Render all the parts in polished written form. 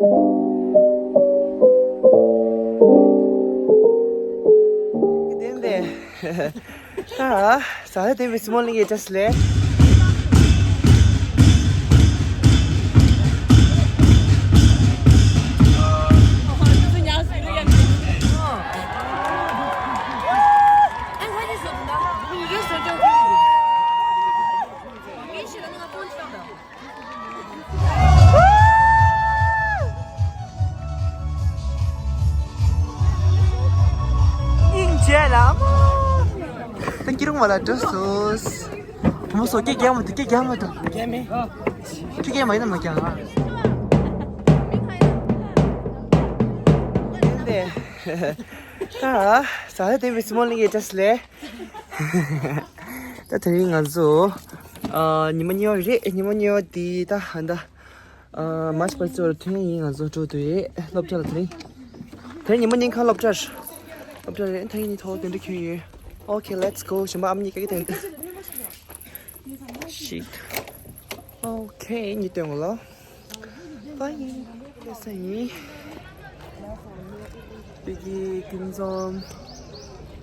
Saya tadi semua lagi just le. Kira malah dosus. Kamu soke kaya mati kaya mati. Kaya me? Kaya mana nak kaya? Deh. Saya tadi semua lagi just le. Tadi ngazo. Ni mana di dah anda. Mas pasal tu ni ngazo tu tu lop jalan tadi. Tadi ni mana kau lop jalan? Lop jalan tadi ni tahu tadi kiri. Okay, let's go.什么阿米cái tên? Shit. Okay, như tưởng lo. Bye. Cái gì? Bigi 김점.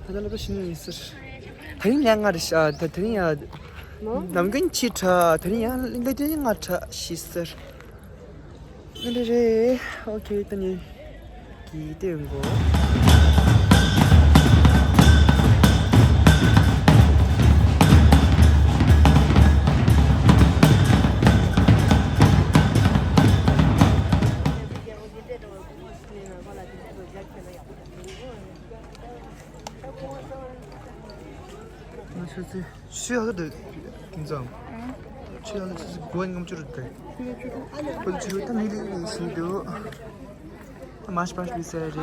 하달라도 신이 있어. 다니냐 가르샤. 다니냐. 남근 치차. 다니냐. 인데는 가차 시스. 근데 오케이 일단이 기대는 거. 취하도 긴장. 취하도 진짜 고행 감주를 때. 근데 지금 일단 일이 있어도 맛이 비싸지.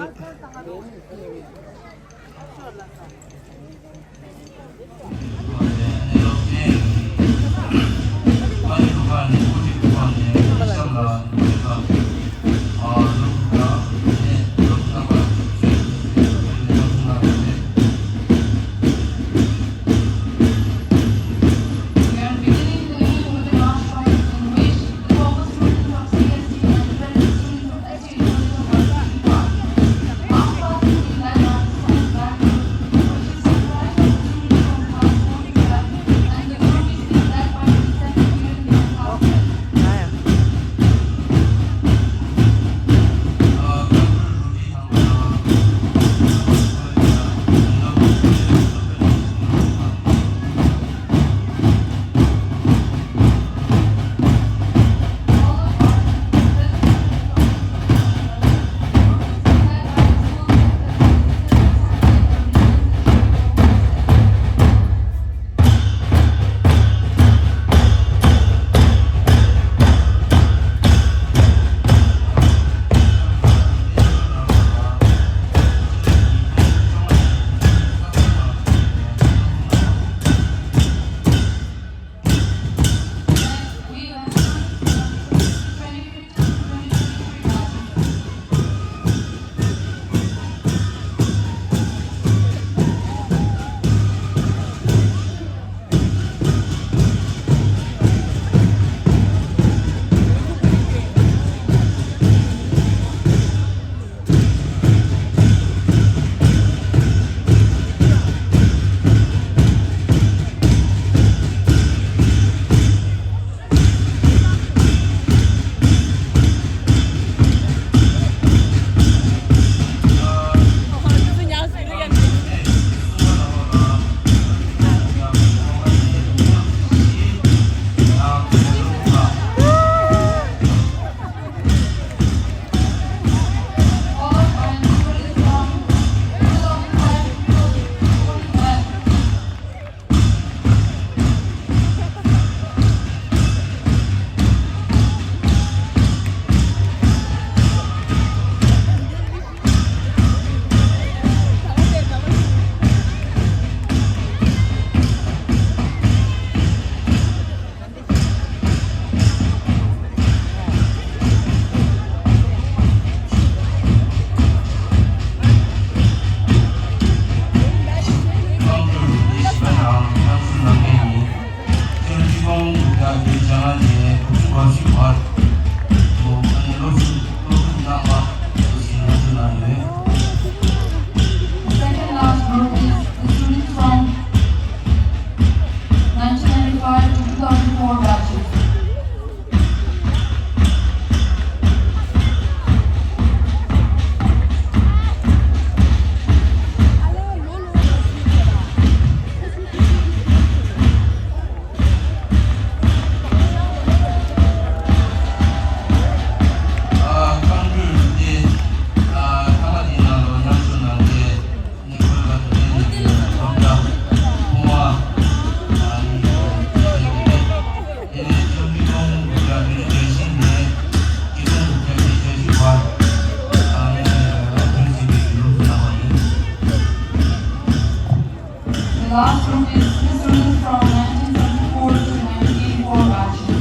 last room is Switzerland from 1974 to 1984 batch.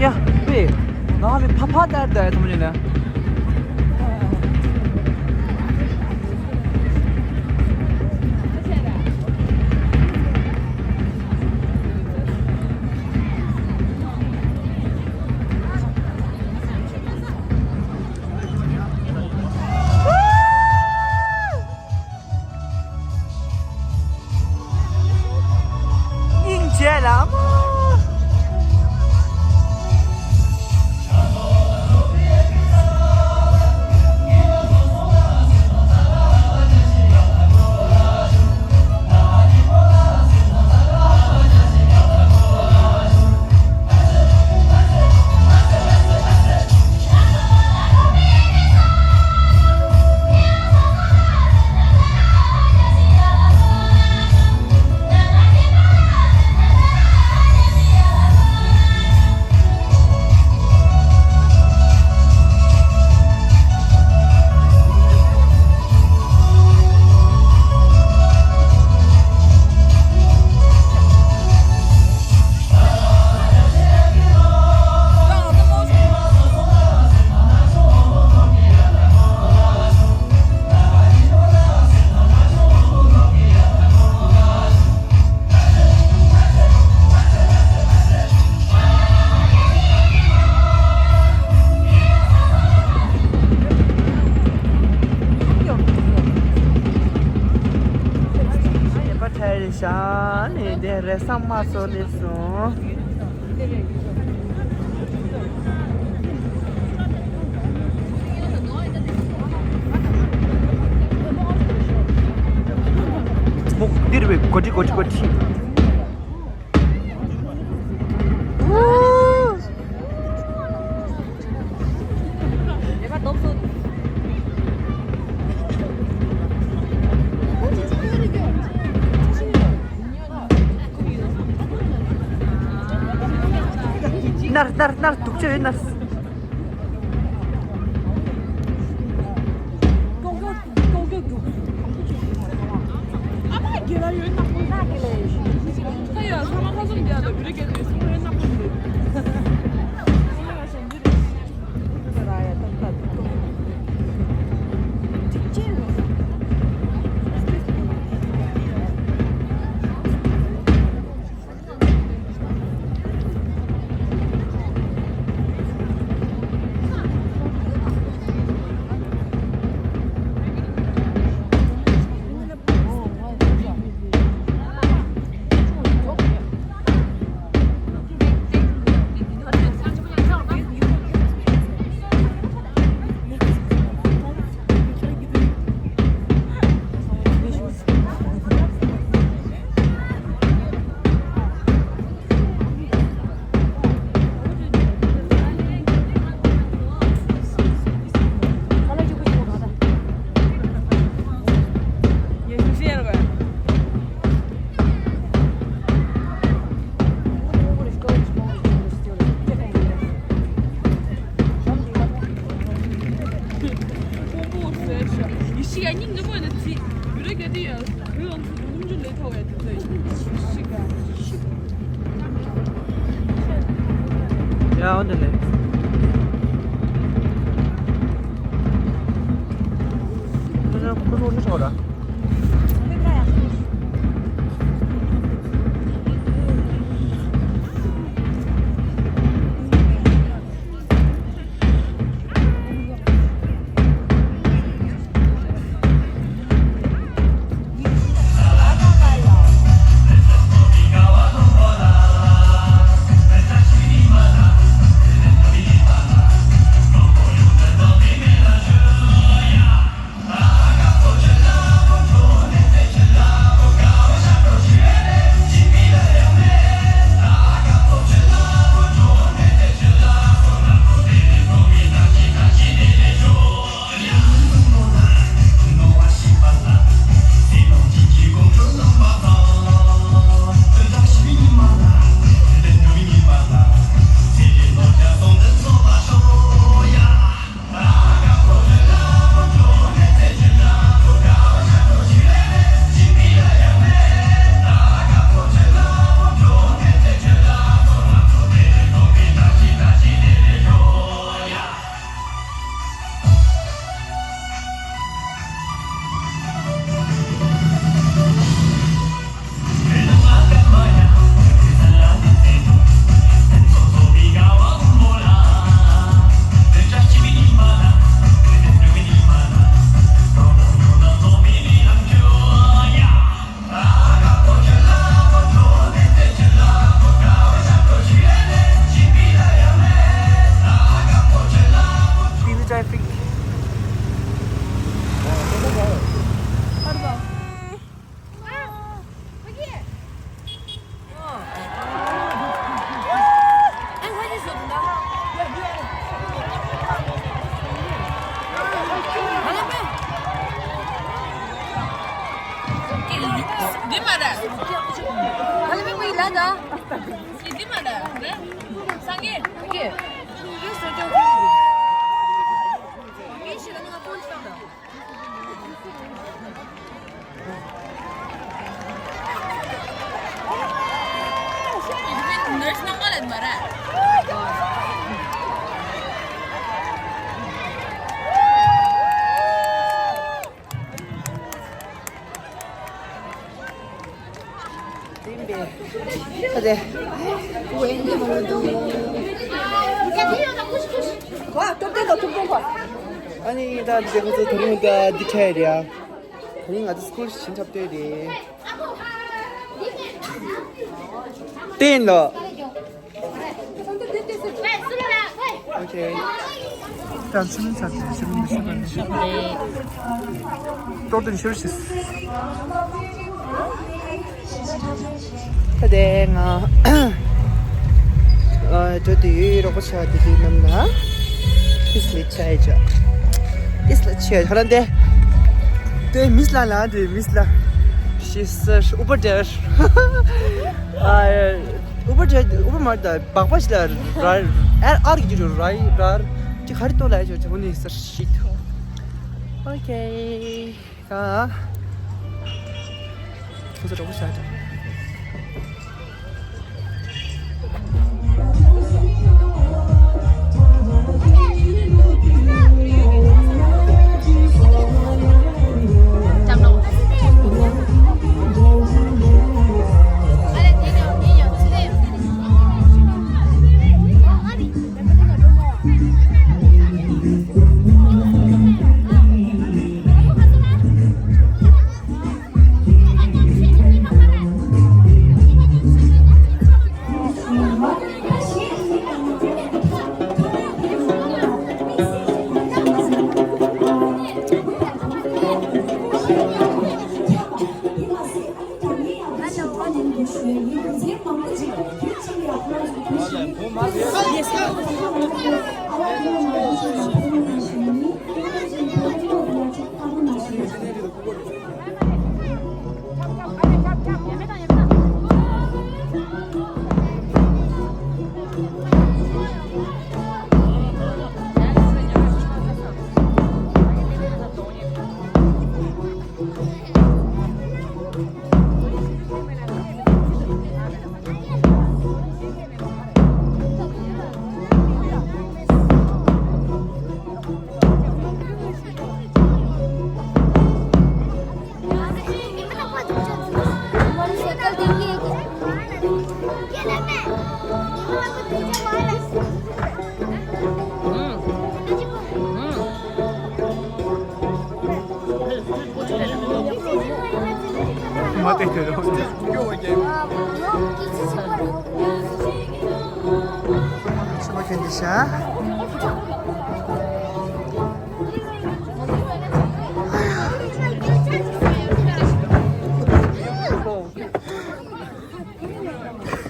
야, 왜? 나 왜 파파 딸다 도문이네. 인제라 뭐. Shani dere sama soliso. 목 내려 거지. 내가 너무 날 독재 날. Hayır, sana hazır bir adam. Biri geliyor, sonra ne yapayım? 야, 언제네? 그냥 그거 오늘 저라. Di mana? Ada memang hilang dah. Di mana? Sangi. Okey. Yes, ada. Ini sih dengan apa pun dah. Ini nurse nak malam mana? 그래. 와, 좀 봐. 아니, 나 이제 가서 도리니까 니차일이야. 도리가 아주 스쿨 진짜 때리. 땡너. 오케이. 자, 주문사 주문 시간. 또든 쉴 수 있어. 그래, 저 뒤로 보셔야 되겠나? इसलिए चाय जा इसलिए चाय 하는데 또 미슬라라 또 미슬라 시스 ऊपर ऊपर मारता बागवासला rar और 기준 राई rar 지 खाली तो लाए जो 저번에 있어 shit 오케이 가 그래서 저거 사자 맞대 되죠. 수박 캔디샤.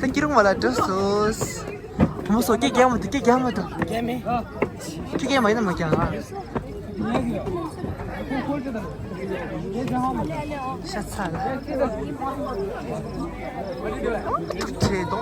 Tengkirung malah terus. Masuk kek yang mana? Kek yang mana? Kek yang mana macam? 샷살. 제동.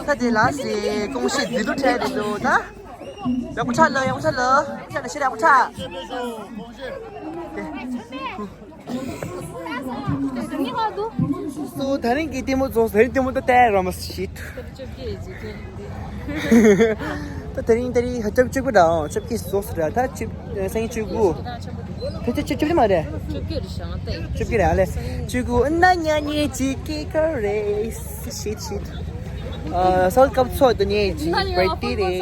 사진 라시 공식 누들 차야 되죠, 다? 야구 찰러, 야구 찰러. 찰러 시래 야구 차. 또 다른 게 때문에 저 다른 때문에 때라면 시. 또 다른 합작 찍고다. 접기 소스라 다 생이 주고. 그때 집이 말해. 집기래 알래. 주고 나냐니 지키 거레스 시. 서울 값 더니 브레이티리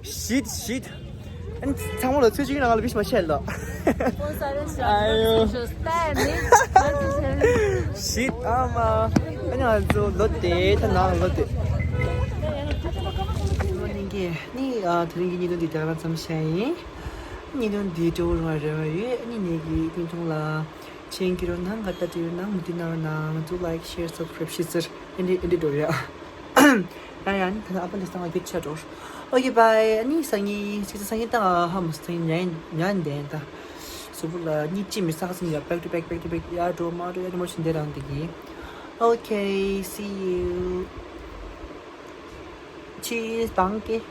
쉿 아니 장모로 최중이 나가려 비시 마실러 아유 쉿 아마 그냥 저 롯데 타나 롯데 이게 니가 드링기 니도 디자가 좀 샤이 니도 디조를 하려 예 아니 내기 빈통라 Cengkiron hang kata tu nang mesti nang tu like share subscribe share ini do ya. Ayan, apa dah setengah picture tu. Okay bye. Ni sangi tengah ham mesti nyan deh dah. Sebab ni cim mesti kasih ya back to back ya do maru ya macam derang tinggi. Okay, see you. Cheers, bangke.